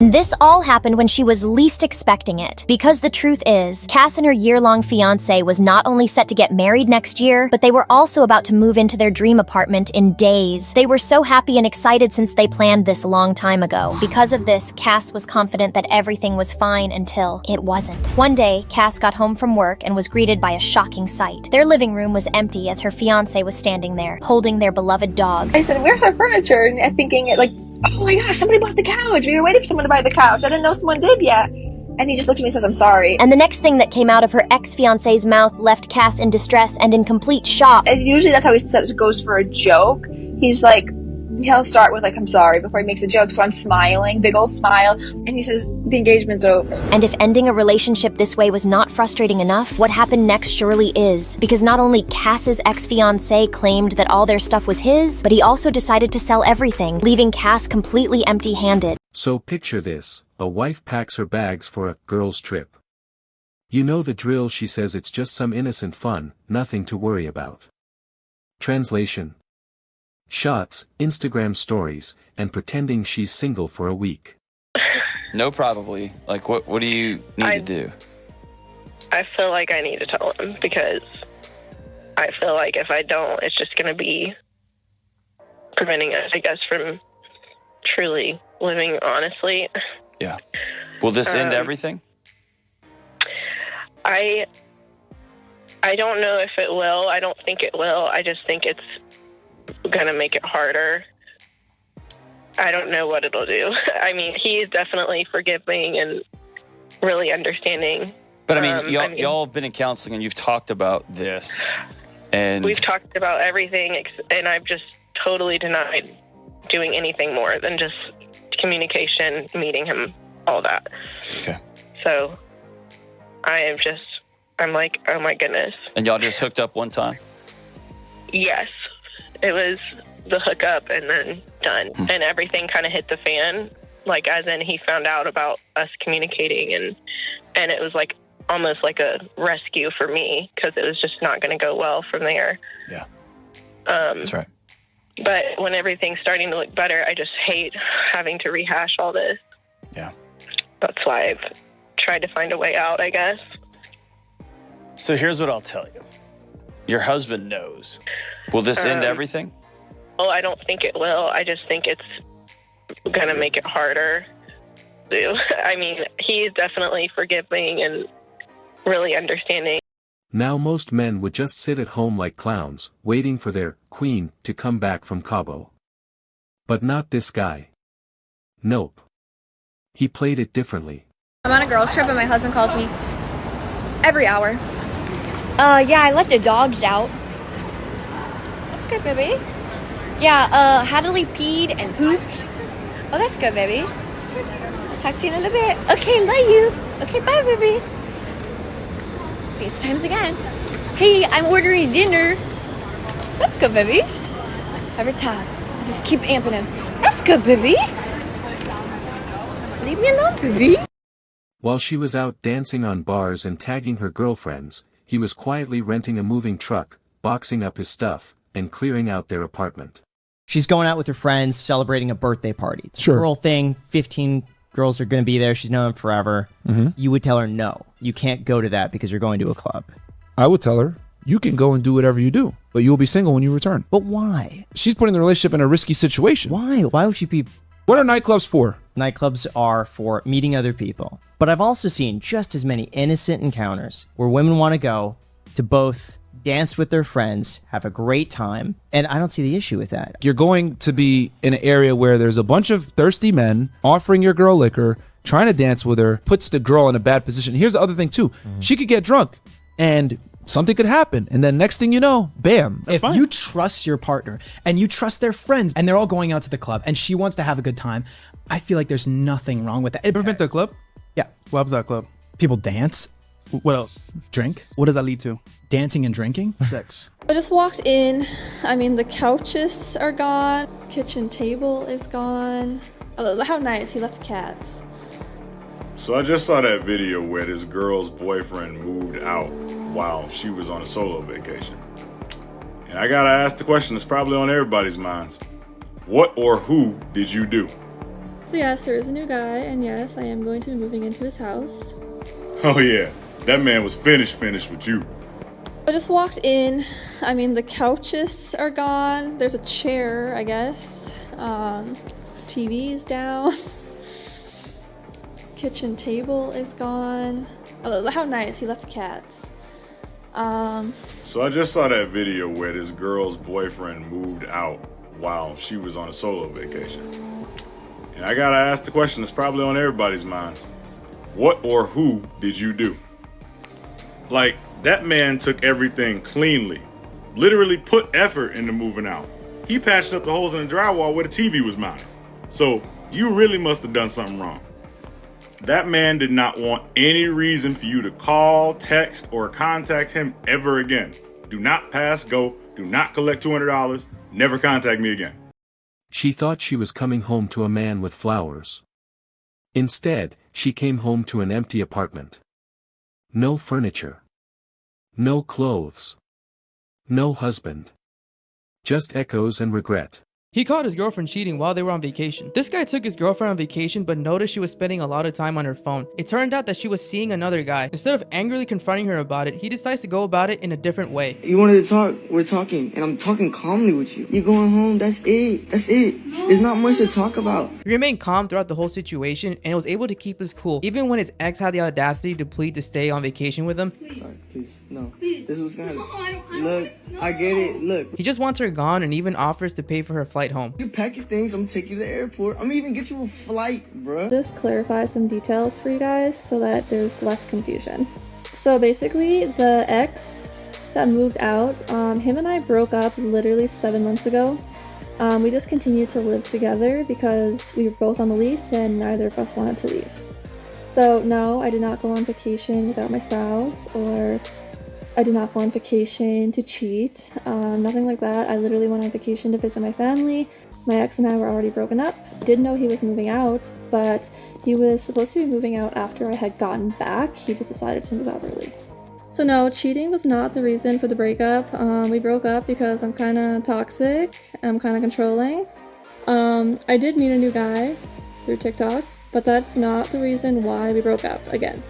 This all happened when she was least expecting it. Because the truth is, Cass and her year-long fiancé was not only set to get married next year, but they were also about to move into their dream apartment in days. They were so happy and excited since they planned this a long time ago. Because of this, Cass was confident that everything was fine until it wasn't. One day, Cass got home from work and was greeted by a shocking sight. Their living room was empty as her fiancé was standing there, holding their beloved dog. I said, "Where's our furniture?" And I'm thinking, like, oh my gosh, somebody bought the couch. We were waiting for someone to buy the couch. I didn't know someone did yet. And he just looked at me and says, "I'm sorry." And the next thing that came out of her ex-fiancé's mouth left Cass in distress and in complete shock. And usually that's how he goes for a joke. He's like, he'll start with like, "I'm sorry," before he makes a joke. So I'm smiling, big old smile. And he says, "The engagement's over." And if ending a relationship this way was not frustrating enough, what happened next surely is. Because not only Cass's ex-fiancé claimed that all their stuff was his, but he also decided to sell everything, leaving Cass completely empty-handed. So picture this, a wife packs her bags for a girls' trip. You know the drill, she says it's just some innocent fun, nothing to worry about. Translation: shots, Instagram stories, and pretending she's single for a week. No, probably. Like, what do you need to do? I feel like I need to tell him, because I feel like if I don't, it's just going to be preventing us, I guess, from truly living honestly. Yeah. Will this end everything? I don't know if it will. I don't think it will. I just think it's gonna make it harder. I don't know what it'll do. I mean, he's definitely forgiving and really understanding. But I mean, y'all have been in counseling and you've talked about this, and we've talked about everything, and I've just totally denied doing anything more than just communication, meeting him, all that. Okay. So I'm like, oh my goodness. And y'all just hooked up one time? Yes. It was the hookup and then done. And everything kind of hit the fan, like as in he found out about us communicating, and it was like almost like a rescue for me, because it was just not going to go well from there. Yeah. That's right. But when everything's starting to look better, I just hate having to rehash all this. Yeah. That's why I've tried to find a way out, I guess. So here's what I'll tell you. Your husband knows. Will this end everything? Well, I don't think it will. I just think it's going to make it harder. I mean, he's definitely forgiving and really understanding. Now most men would just sit at home like clowns, waiting for their queen to come back from Cabo. But not this guy. Nope. He played it differently. I'm on a girls' trip and my husband calls me every hour. Yeah, I let the dogs out. That's good, baby. Yeah, Hadley peed and pooped. Oh, that's good, baby. Talk to you in a little bit. Okay, love you. Okay, bye, baby. FaceTimes again. Hey, I'm ordering dinner. That's good, baby. Every time. Just keep amping him. That's good, baby. Leave me alone, baby. While she was out dancing on bars and tagging her girlfriends, he was quietly renting a moving truck, boxing up his stuff, and clearing out their apartment. She's going out with her friends, celebrating a birthday party. It's Sure. a girl thing, 15 girls are going to be there, she's known them forever. You would tell her, no, you can't go to that because you're going to a club. I would tell her, you can go and do whatever you do, but you will be single when you return. But why? She's putting the relationship in a risky situation. Why? Why would she be... What are nightclubs for? Nightclubs are for meeting other people. But I've also seen just as many innocent encounters where women want to go to both dance with their friends, have a great time, and I don't see the issue with that. You're going to be in an area where there's a bunch of thirsty men offering your girl liquor, trying to dance with her, puts the girl in a bad position. Here's the other thing too. She could get drunk and something could happen, and then next thing you know, bam. If you trust your partner and you trust their friends and they're all going out to the club and she wants to have a good time, I feel like there's nothing wrong with that. Ever been to a club? Yeah. What was that club? People dance. What else? Drink. What does that lead to? Dancing and drinking. Sex. I just walked in. I mean, the couches are gone. Kitchen table is gone. Oh, how nice. He left cats. So I just saw that video where this girl's boyfriend moved out while she was on a solo vacation. And I gotta ask the question that's probably on everybody's minds. What or who did you do? So yes, there is a new guy, and yes, I am going to be moving into his house. Oh yeah, that man was finished with you. I just walked in. I mean, the couches are gone. There's a chair, I guess. TV is down. Kitchen table is gone. Oh, how nice, he left the cats. So I just saw that video where this girl's boyfriend moved out while she was on a solo vacation. And I gotta ask the question that's probably on everybody's minds. What or who did you do? Like, that man took everything cleanly. Literally put effort into moving out. He patched up the holes in the drywall where the TV was mounted. So you really must have done something wrong. That man did not want any reason for you to call, text, or contact him ever again. Do not pass go. Do not collect $200. Never contact me again. She thought she was coming home to a man with flowers. Instead, she came home to an empty apartment. No furniture. No clothes. No husband. Just echoes and regret. He caught his girlfriend cheating while they were on vacation. This guy took his girlfriend on vacation but noticed she was spending a lot of time on her phone. It turned out that she was seeing another guy. Instead of angrily confronting her about it, he decides to go about it in a different way. You wanted to talk, we're talking, and I'm talking calmly with you. You're going home, that's it. That's it. There's not much to talk about. He remained calm throughout the whole situation and was able to keep his cool, even when his ex had the audacity to plead to stay on vacation with him. Sorry, please, no. This is what's gonna happen. Look, I get it, look. He just wants her gone and even offers to pay for her flight home. You pack your things, I'm gonna take you to the airport. I'm gonna even get you a flight, bruh. Just clarify some details for you guys so that there's less confusion. So basically, the ex that moved out, him and I broke up literally 7 months ago. We just continued to live together because we were both on the lease and neither of us wanted to leave. So no, I did not go on vacation without my spouse, or I did not go on vacation to cheat, nothing like that. I literally went on vacation to visit my family. My ex and I were already broken up. I did know he was moving out, but he was supposed to be moving out after I had gotten back. He just decided to move out early. So no, cheating was not the reason for the breakup. We broke up because I'm kind of toxic, I'm kind of controlling. I did meet a new guy through TikTok, but that's not the reason why we broke up again.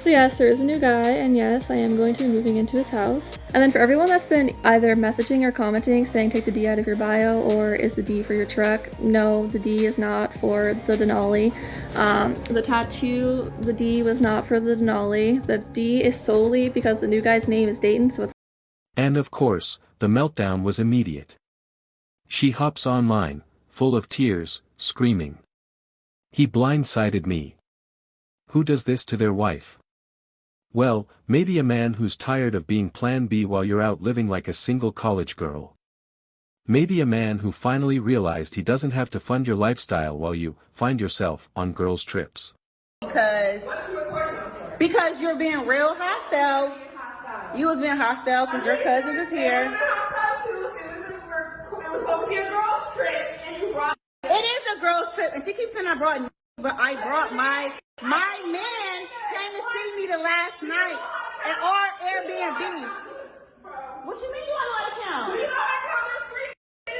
So yes, there is a new guy, and yes, I am going to be moving into his house. And then for everyone that's been either messaging or commenting saying take the D out of your bio, or is the D for your truck? No, the D is not for the Denali. The tattoo, the D was not for the Denali. The D is solely because the new guy's name is Dayton, so it's... And of course, the meltdown was immediate. She hops online, full of tears, screaming. He blindsided me. Who does this to their wife? Well, maybe a man who's tired of being plan B while you're out living like a single college girl. Maybe a man who finally realized he doesn't have to fund your lifestyle while you find yourself on girls' trips. Because you're being real hostile. You was being hostile because your cousins is here. It is a girls' trip, and she keeps saying I brought, but I brought my man came to see me the last night at our Airbnb. What you mean you on my account? Do you know our account is free? It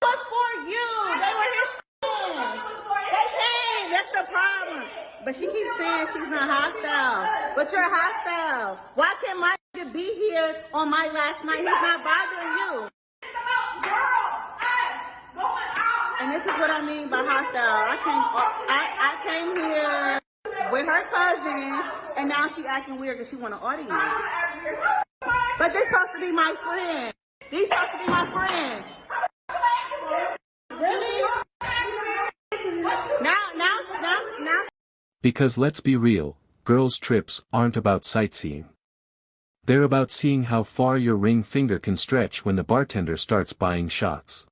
was for you. They were his friends. They came. That's the problem. But she keeps saying she's not hostile. But you're hostile. Why can't my nigga be here on my last night? He's not bothering you. And this is what I mean by hostile. I came here with her cousins, and now she acting weird because she want an audience. But they're supposed to be my friends. These supposed to be my friends. Really? Now. Because let's be real, girls' trips aren't about sightseeing. They're about seeing how far your ring finger can stretch when the bartender starts buying shots.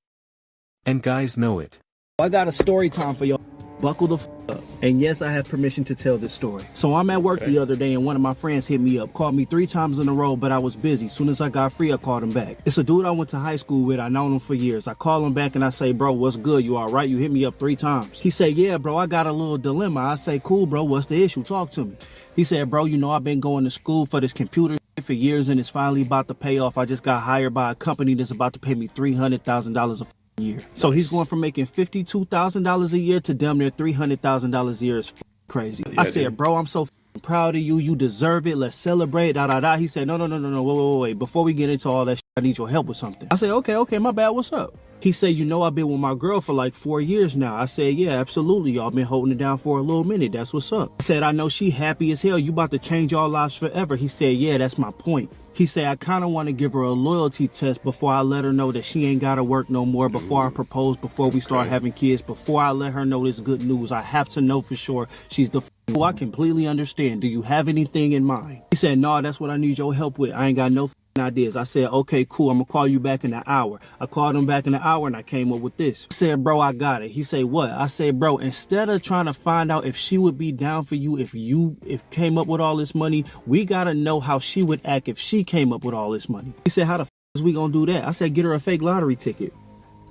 And guys know it. I got a story time for y'all. Buckle the up. And yes, I have permission to tell this story. So I'm at work the other day and one of my friends hit me up, called me 3 times in a row, but I was busy. Soon as I got free, I called him back. It's a dude I went to high school with. I known him for years. I call him back and I say, bro, what's good? You all right? You hit me up 3 times. He said, yeah, bro, I got a little dilemma. I say, cool, bro, what's the issue? Talk to me. He said, bro, you know, I've been going to school for this computer for years and it's finally about to pay off. I just got hired by a company that's about to pay me $300,000 year. So he's going from making $52,000 a year to damn near $300,000 a year. Is crazy. Yeah, I said, bro, I'm so proud of you. You deserve it. Let's celebrate. Da da da. He said, no. Wait. Before we get into all that, I need your help with something. I said, okay, my bad. What's up? He said, you know, I've been with my girl for like 4 years now. I said, yeah, absolutely. Y'all been holding it down for a little minute. That's what's up. I said, I know she happy as hell. You about to change our lives forever. He said, yeah, that's my point. He said, I kind of want to give her a loyalty test before I let her know that she ain't got to work no more, before I propose, before we start having kids, before I let her know this good news. I have to know for sure she's the who I completely understand. Do you have anything in mind? He said, no, that's what I need your help with. I ain't got no ideas. I said, okay, cool. I'm gonna call you back in an hour. I called him back in an hour and I came up with this. I said, bro, I got it. He said, what? I said, bro, instead of trying to find out if she would be down for you if came up with all this money, we gotta know how she would act if she came up with all this money. He said, how the is we gonna do that? I said, get her a fake lottery ticket.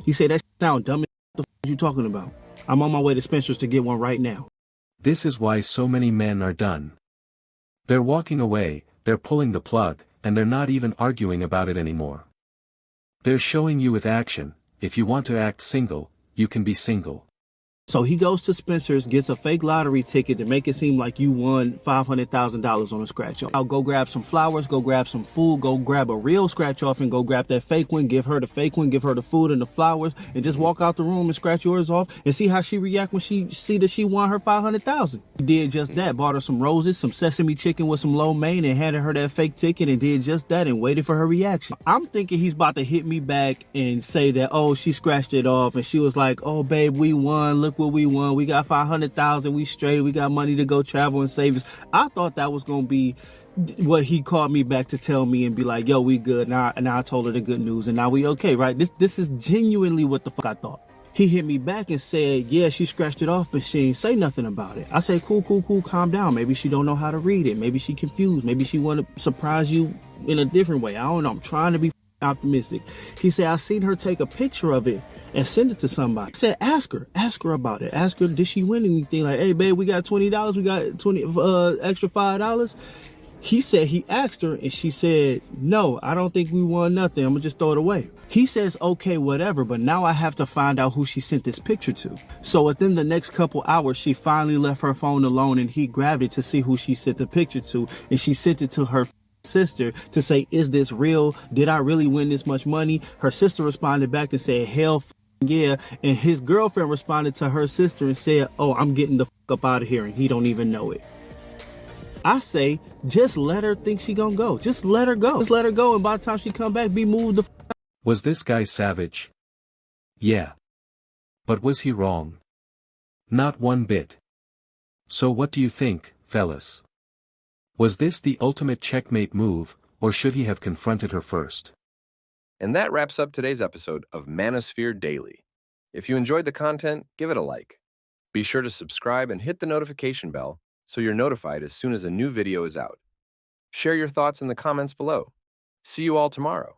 He said, that sound dumb. What the you talking about? I'm on my way to Spencer's to get one right now. This is why so many men are done. They're walking away, they're pulling the plug, and they're not even arguing about it anymore. They're showing you with action, if you want to act single, you can be single. So he goes to Spencer's, gets a fake lottery ticket to make it seem like you won $500,000 on a scratch off. I'll go grab some flowers, go grab some food, go grab a real scratch off and go grab that fake one, give her the fake one, give her the food and the flowers, and just walk out the room and scratch yours off and see how she react when she see that she won her $500,000. He did just that, bought her some roses, some sesame chicken with some lo mein and handed her that fake ticket and did just that and waited for her reaction. I'm thinking he's about to hit me back and say that, oh, she scratched it off and she was like, oh, babe, we won. Look what we won. We got 500,000. We straight. We got money to go travel and save us. I thought that was going to be what he called me back to tell me and be like, yo, we good. Now I told her the good news and now we okay, right? This is genuinely what the fuck I thought. He hit me back and said, yeah, she scratched it off, but she ain't say nothing about it. I said, cool, calm down. Maybe she don't know how to read it. Maybe she confused. Maybe she want to surprise you in a different way. I don't know. I'm trying to be optimistic. He said, I seen her take a picture of it and send it to somebody. I said, ask her about it. Ask her, did she win anything? Like, hey, babe, we got $20. We got 20 extra $5. He said he asked her and she said, no, I don't think we won nothing. I'm gonna just throw it away. He says, okay, whatever, but now I have to find out who she sent this picture to. So within the next couple hours, she finally left her phone alone and he grabbed it to see who she sent the picture to. And she sent it to her sister to say, is this real? Did I really win this much money? Her sister responded back and said, hell yeah. And his girlfriend responded to her sister and said, oh, I'm getting the fuck up out of here. And he don't even know it. I say, just let her think she gonna go. Just let her go. Just let her go. And by the time she come back, be moved the fuck out. Was this guy savage? Yeah. But was he wrong? Not one bit. So what do you think, fellas? Was this the ultimate checkmate move, or should he have confronted her first? And that wraps up today's episode of Manosphere Daily. If you enjoyed the content, give it a like. Be sure to subscribe and hit the notification bell so you're notified as soon as a new video is out. Share your thoughts in the comments below. See you all tomorrow.